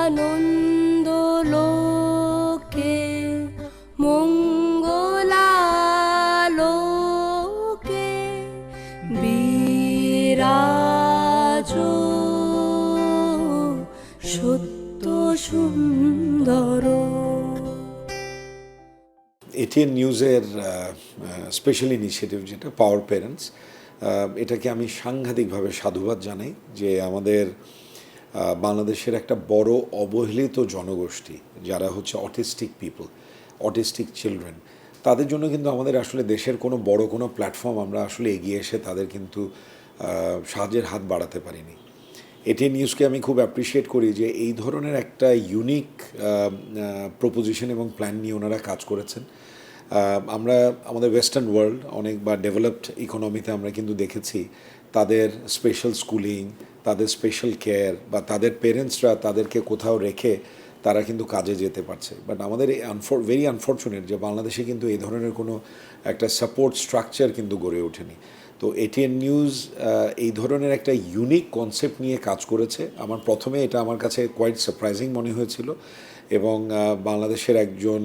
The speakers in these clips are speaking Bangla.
আনন্দ লোকে মঙ্গলালোকে বিরাজ সত্য সুন্দর। এটিএন নিউজের স্পেশাল ইনিশিয়েটিভ যেটা পাওয়ার পেরেন্টস, এটাকে আমি সাংঘাতিকভাবে সাধুবাদ জানাই যে আমাদের বাংলাদেশের একটা বড় অবহেলিত জনগোষ্ঠী যারা হচ্ছে অটিস্টিক পিপল, অটিস্টিক চিলড্রেন, তাদের জন্য কিন্তু আমাদের আসলে দেশের কোনো বড় কোনো প্ল্যাটফর্ম আমরা আসলে এগিয়ে এসে তাদের কিন্তু সাহায্যের হাত বাড়াতে পারিনি। এটিএন নিউজকে আমি খুব অ্যাপ্রিসিয়েট করি যে এই ধরনের একটা ইউনিক প্রপোজিশন এবং প্ল্যান নিয়ে ওনারা কাজ করেছেন। আমরা আমাদের ওয়েস্টার্ন ওয়ার্ল্ড অনেক বা ডেভেলপড ইকোনমিতে আমরা কিন্তু দেখেছি তাদের স্পেশাল স্কুলিং, তাদের স্পেশাল কেয়ার বা তাদের পেরেন্টসরা তাদেরকে কোথাও রেখে তারা কিন্তু কাজে যেতে পারছে। বাট আমাদের ভেরি আনফর্চুনেট যে বাংলাদেশে কিন্তু এই ধরনের কোনো একটা সাপোর্ট স্ট্রাকচার কিন্তু গড়ে ওঠেনি। তো এটিএন নিউজ এই ধরনের একটা ইউনিক কনসেপ্ট নিয়ে কাজ করেছে। প্রথমে এটা আমার কাছে কোয়াইট সারপ্রাইজিং মনে হয়েছিল এবং বাংলাদেশের একজন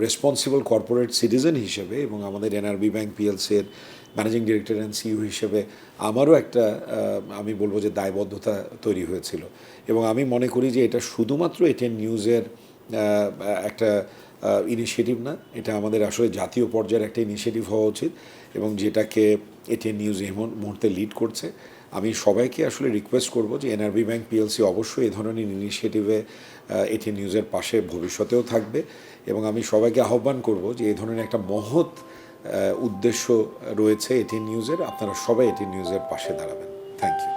রেসপন্সিবল কর্পোরেট সিটিজেন হিসেবে এবং আমাদের এনআরবি ব্যাংক পিএলসির ম্যানেজিং ডিরেক্টর অ্যান্ড সিইও হিসেবে আমারও একটা আমি বলবো যে দায়বদ্ধতা তৈরি হয়েছিল। এবং আমি মনে করি যে এটা শুধুমাত্র এটিএন নিউজের একটা ইনিশিয়েটিভ না, এটা আমাদের আসলে জাতীয় পর্যায়ের একটা ইনিশিয়েটিভ হওয়া উচিত এবং যেটাকে এটিএন নিউজ এই মুহূর্তে লিড করছে। আমি সবাইকে আসলে রিকোয়েস্ট করব যে এনআরবি ব্যাংক পিএলসি অবশ্যই এই ধরনের ইনিশিয়েটিভে এটিএন নিউজের পাশে ভবিষ্যতেও থাকবে এবং আমি সবাইকে আহ্বান করব যে এই ধরনের একটা মহৎ উদ্দেশ্য রয়েছে এটিএন নিউজের, আপনারা সবাই এটিএন নিউজের পাশে দাঁড়াবেন। Thank you.